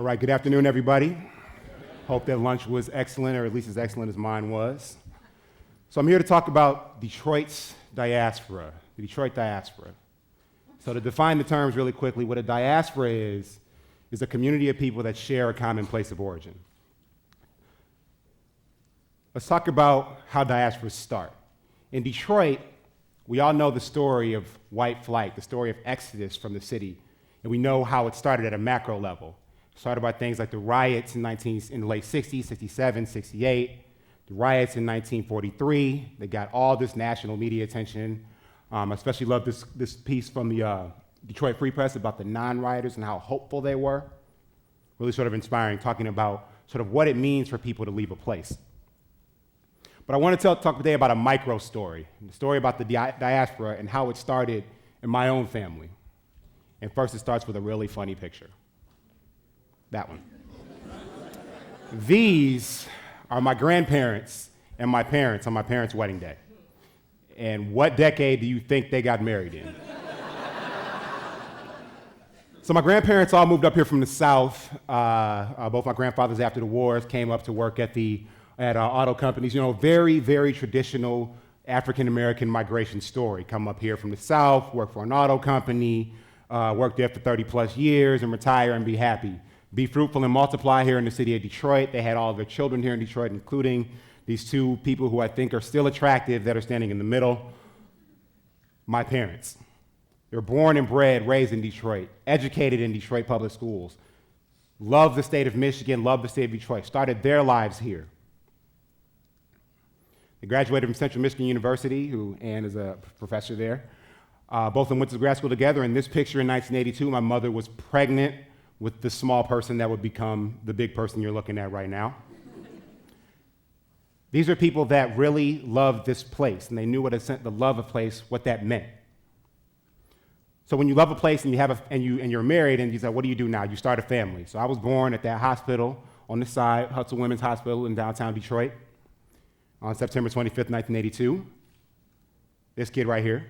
All right, good afternoon, everybody. Hope that lunch was excellent, or at least as excellent as mine was. So I'm here to talk about Detroit's diaspora, the Detroit diaspora. So to define the terms really quickly, what a diaspora is a community of people that share a common place of origin. Let's talk about how diasporas start. In Detroit, we all know the story of white flight, the story of exodus from the city, and we know how it started at a macro level. It started by things like the riots in the late 60s, 67, 68, the riots in 1943. They got all this national media attention. I especially love this piece from the Detroit Free Press about the non-rioters and how hopeful they were. Really sort of inspiring, talking about sort of what it means for people to leave a place. But I want to talk today about a micro story, the story about the diaspora and how it started in my own family. And first, it starts with a really funny picture. That one. These are my grandparents and my parents on my parents' wedding day. And what decade do you think they got married in? So my grandparents all moved up here from the South. Both my grandfathers after the wars came up to work at auto companies. You know, very, very traditional African-American migration story. Come up here from the South, work for an auto company, work there for 30 plus years and retire and be happy. Be fruitful and multiply here in the city of Detroit. They had all of their children here in Detroit, including these two people who I think are still attractive that are standing in the middle. My parents. They were born and bred, raised in Detroit, educated in Detroit public schools, loved the state of Michigan, loved the state of Detroit, started their lives here. They graduated from Central Michigan University, Ann is a professor there. Both of them went to grad school together. In this picture in 1982, my mother was pregnant with the small person that would become the big person you're looking at right now. These are people that really loved this place, and they knew the love of place, what that meant. So when you love a place and you're married, and you say, what do you do now? You start a family. So I was born at that hospital on the side, Hudson Women's Hospital in downtown Detroit, on September 25th, 1982. This kid right here.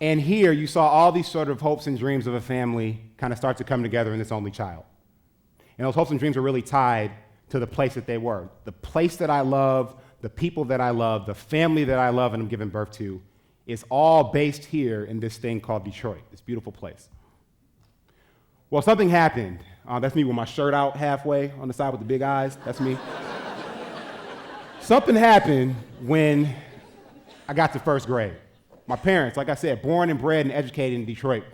And here you saw all these sort of hopes and dreams of a family kind of start to come together in this only child. And those hopes and dreams were really tied to the place that they were. The place that I love, the people that I love, the family that I love and I'm giving birth to is all based here in this thing called Detroit, this beautiful place. Well, something happened. That's me with my shirt out halfway on the side with the big eyes. That's me. Something happened when I got to first grade. My parents, like I said, born and bred and educated in Detroit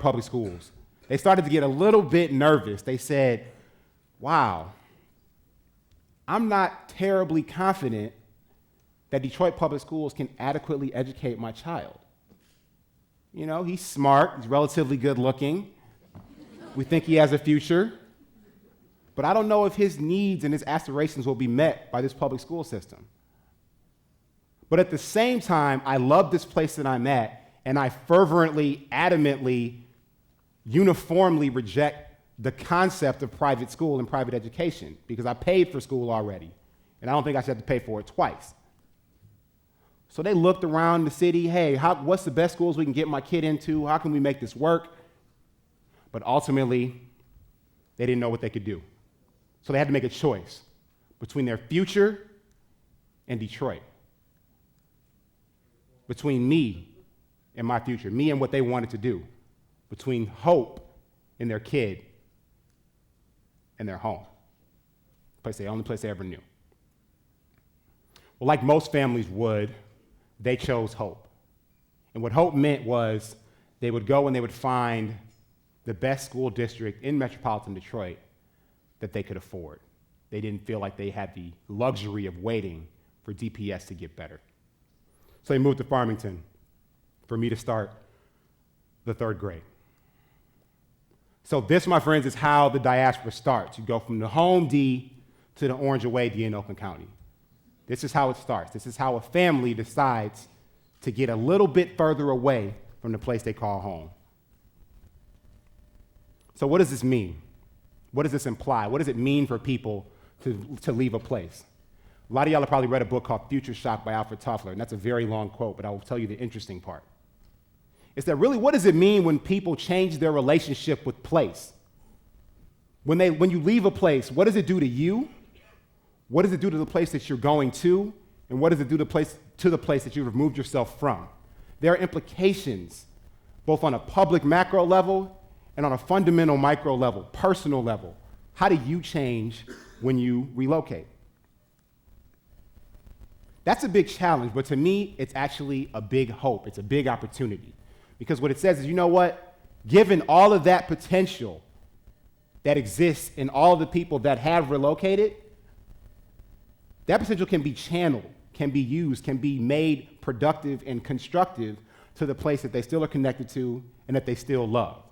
public schools. They started to get a little bit nervous. They said, wow, I'm not terribly confident that Detroit public schools can adequately educate my child. You know, he's smart, he's relatively good looking. We think he has a future. But I don't know if his needs and his aspirations will be met by this public school system. But at the same time, I love this place that I'm at, and I fervently, adamantly, uniformly reject the concept of private school and private education because I paid for school already, and I don't think I should have to pay for it twice. So they looked around the city, hey, what's the best schools we can get my kid into? How can we make this work? But ultimately, they didn't know what they could do. So they had to make a choice between their future and Detroit. Between me and my future, me and what they wanted to do, between hope in their kid and their home, the only place they ever knew. Well, like most families would, they chose hope. And what hope meant was they would go and they would find the best school district in metropolitan Detroit that they could afford. They didn't feel like they had the luxury of waiting for DPS to get better. So they moved to Farmington for me to start the third grade. So this, my friends, is how the diaspora starts. You go from the home D to the Orange Away D in Oakland County. This is how it starts. This is how a family decides to get a little bit further away from the place they call home. So what does this mean? What does this imply? What does it mean for people to leave a place? A lot of y'all have probably read a book called Future Shock by Alfred Toffler, and that's a very long quote, but I will tell you the interesting part. is that really, what does it mean when people change their relationship with place? When you leave a place, what does it do to you? What does it do to the place that you're going to? And what does it do to the place that you've removed yourself from? There are implications, both on a public macro level and on a fundamental micro level, personal level. How do you change when you relocate? That's a big challenge, but to me, it's actually a big hope. It's a big opportunity. Because what it says is, you know what? Given all of that potential that exists in all of the people that have relocated, that potential can be channeled, can be used, can be made productive and constructive to the place that they still are connected to and that they still love.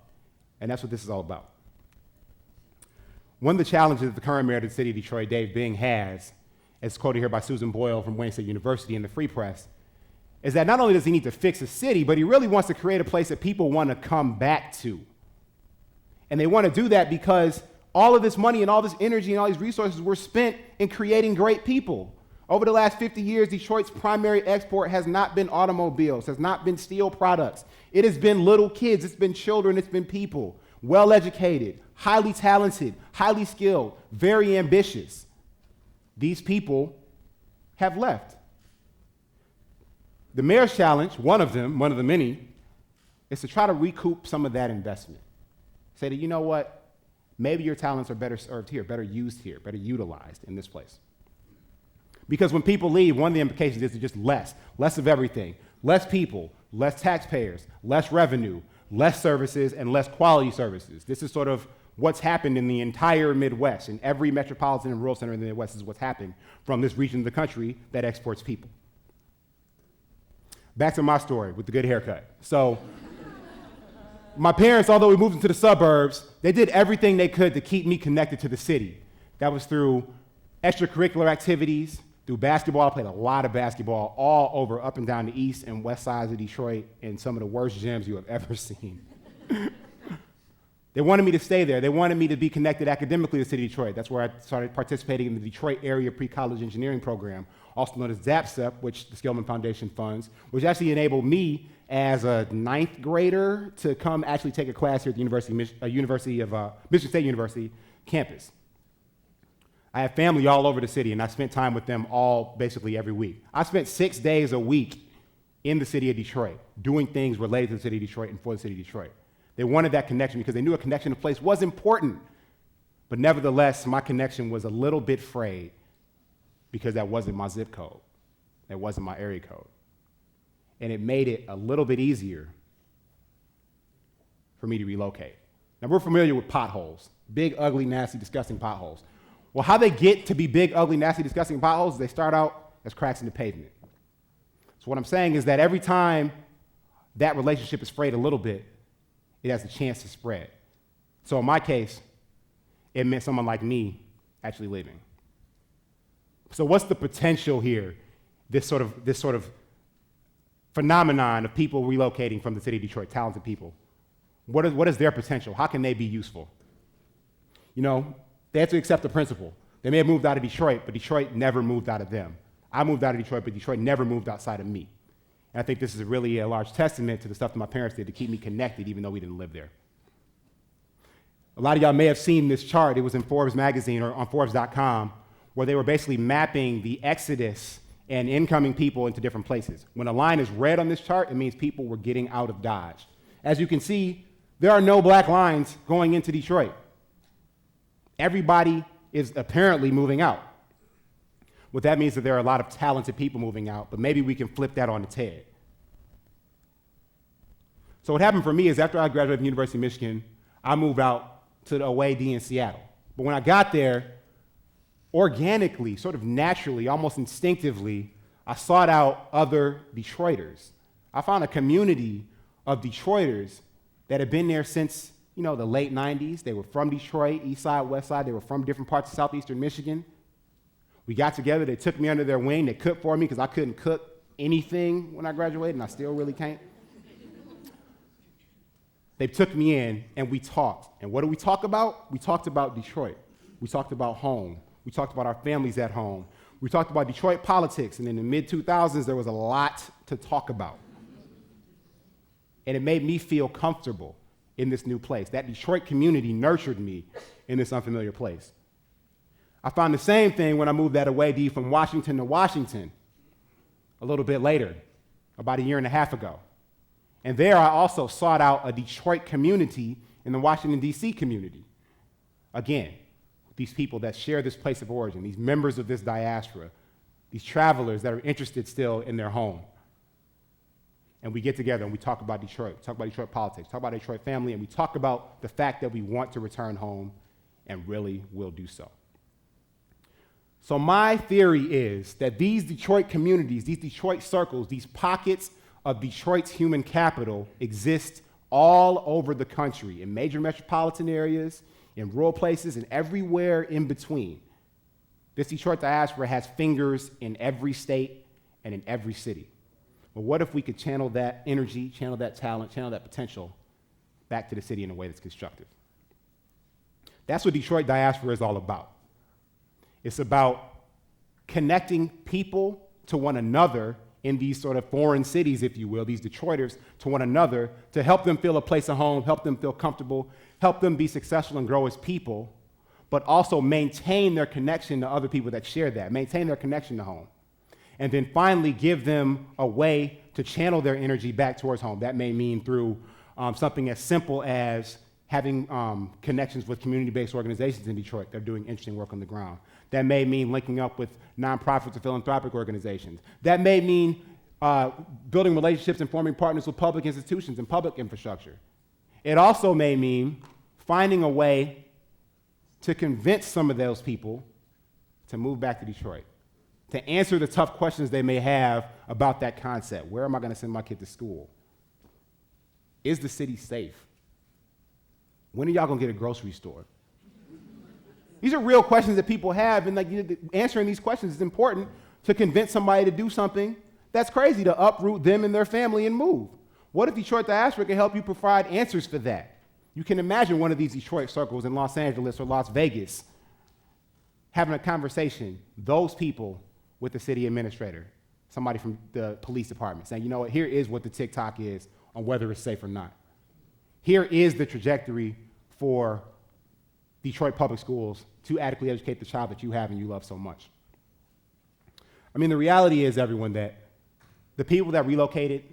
And that's what this is all about. One of the challenges that the current mayor of the city of Detroit, Dave Bing, has, as quoted here by Susan Boyle from Wayne State University in the Free Press, is that not only does he need to fix a city, but he really wants to create a place that people want to come back to. And they want to do that because all of this money and all this energy and all these resources were spent in creating great people. Over the last 50 years, Detroit's primary export has not been automobiles, has not been steel products. It has been little kids, it's been children, it's been people, well-educated, highly talented, highly skilled, very ambitious. These people have left. The mayor's challenge, one of the many, is to try to recoup some of that investment. Say that, you know what, maybe your talents are better served here, better used here, better utilized in this place. Because when people leave, one of the implications is just less of everything, less people, less taxpayers, less revenue, less services, and less quality services. This is sort of what's happened in the entire Midwest. In every metropolitan and rural center in the Midwest is what's happened from this region of the country that exports people. Back to my story with the good haircut. So my parents, although we moved into the suburbs, they did everything they could to keep me connected to the city. That was through extracurricular activities, through basketball. I played a lot of basketball all over, up and down the east and west sides of Detroit in some of the worst gyms you have ever seen. They wanted me to stay there. They wanted me to be connected academically to the city of Detroit. That's where I started participating in the Detroit Area Pre-College Engineering Program, also known as DAPSEP, which the Skillman Foundation funds, which actually enabled me as a ninth grader to come actually take a class here at the Michigan State University campus. I have family all over the city, and I spent time with them all basically every week. I spent 6 days a week in the city of Detroit doing things related to the city of Detroit and for the city of Detroit. They wanted that connection because they knew a connection to place was important. But nevertheless, my connection was a little bit frayed because that wasn't my zip code. That wasn't my area code. And it made it a little bit easier for me to relocate. Now, we're familiar with potholes, big, ugly, nasty, disgusting potholes. Well, how they get to be big, ugly, nasty, disgusting potholes is they start out as cracks in the pavement. So what I'm saying is that every time that relationship is frayed a little bit, it has a chance to spread. So in my case, it meant someone like me actually leaving. So what's the potential here, this sort of phenomenon of people relocating from the city of Detroit, talented people? What is their potential? How can they be useful? You know, they have to accept the principle. They may have moved out of Detroit, but Detroit never moved out of them. I moved out of Detroit, but Detroit never moved outside of me. And I think this is really a large testament to the stuff that my parents did to keep me connected, even though we didn't live there. A lot of y'all may have seen this chart. It was in Forbes magazine or on Forbes.com, where they were basically mapping the exodus and incoming people into different places. When a line is red on this chart, it means people were getting out of Dodge. As you can see, there are no black lines going into Detroit. Everybody is apparently moving out. What that means is that there are a lot of talented people moving out, but maybe we can flip that on its head. So what happened for me is after I graduated from the University of Michigan, I moved out to the OAD in Seattle. But when I got there, organically, sort of naturally, almost instinctively, I sought out other Detroiters. I found a community of Detroiters that had been there since, the late 90s. They were from Detroit, east side, west side. They were from different parts of southeastern Michigan. We got together. They took me under their wing. They cooked for me because I couldn't cook anything when I graduated, and I still really can't. They took me in, and we talked. And what did we talk about? We talked about Detroit. We talked about home. We talked about our families at home. We talked about Detroit politics, and in the mid-2000s, there was a lot to talk about. and it made me feel comfortable in this new place. That Detroit community nurtured me in this unfamiliar place. I found the same thing when I moved that away, D, from Washington to Washington a little bit later, about a year and a half ago. And there I also sought out a Detroit community in the Washington, D.C. community. Again, these people that share this place of origin, these members of this diaspora, these travelers that are interested still in their home. And we get together and we talk about Detroit, talk about Detroit politics, talk about Detroit family, and we talk about the fact that we want to return home and really will do so. So my theory is that these Detroit communities, these Detroit circles, these pockets of Detroit's human capital exist all over the country, in major metropolitan areas, in rural places, and everywhere in between. This Detroit diaspora has fingers in every state and in every city. But what if we could channel that energy, channel that talent, channel that potential back to the city in a way that's constructive? That's what Detroit diaspora is all about. It's about connecting people to one another in these sort of foreign cities, if you will, these Detroiters to one another, to help them feel a place of home, help them feel comfortable, help them be successful and grow as people, but also maintain their connection to other people that share that, maintain their connection to home. And then finally give them a way to channel their energy back towards home. That may mean through something as simple as having connections with community-based organizations in Detroit that are doing interesting work on the ground. That may mean linking up with nonprofits or philanthropic organizations. That may mean building relationships and forming partners with public institutions and public infrastructure. It also may mean finding a way to convince some of those people to move back to Detroit, to answer the tough questions they may have about that concept. Where am I going to send my kid to school? Is the city safe? When are y'all going to get a grocery store? These are real questions that people have, and answering these questions is important to convince somebody to do something that's crazy, to uproot them and their family and move. What if Detroit Diaspora can help you provide answers for that? You can imagine one of these Detroit circles in Los Angeles or Las Vegas having a conversation, those people with the city administrator, somebody from the police department, saying, you know what, here is what the TikTok is on whether it's safe or not. Here is the trajectory for Detroit public schools to adequately educate the child that you have and you love so much. I mean, the reality is, everyone, that the people that relocated,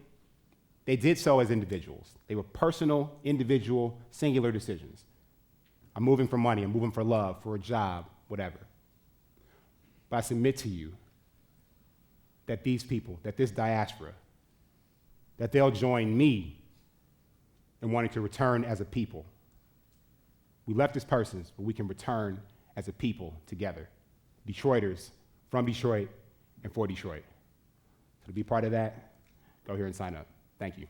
they did so as individuals. They were personal, individual, singular decisions. I'm moving for money, I'm moving for love, for a job, whatever. But I submit to you that these people, that this diaspora, that they'll join me in wanting to return as a people. We left as persons, but we can return as a people together. Detroiters from Detroit and for Detroit. So to be part of that, go here and sign up. Thank you.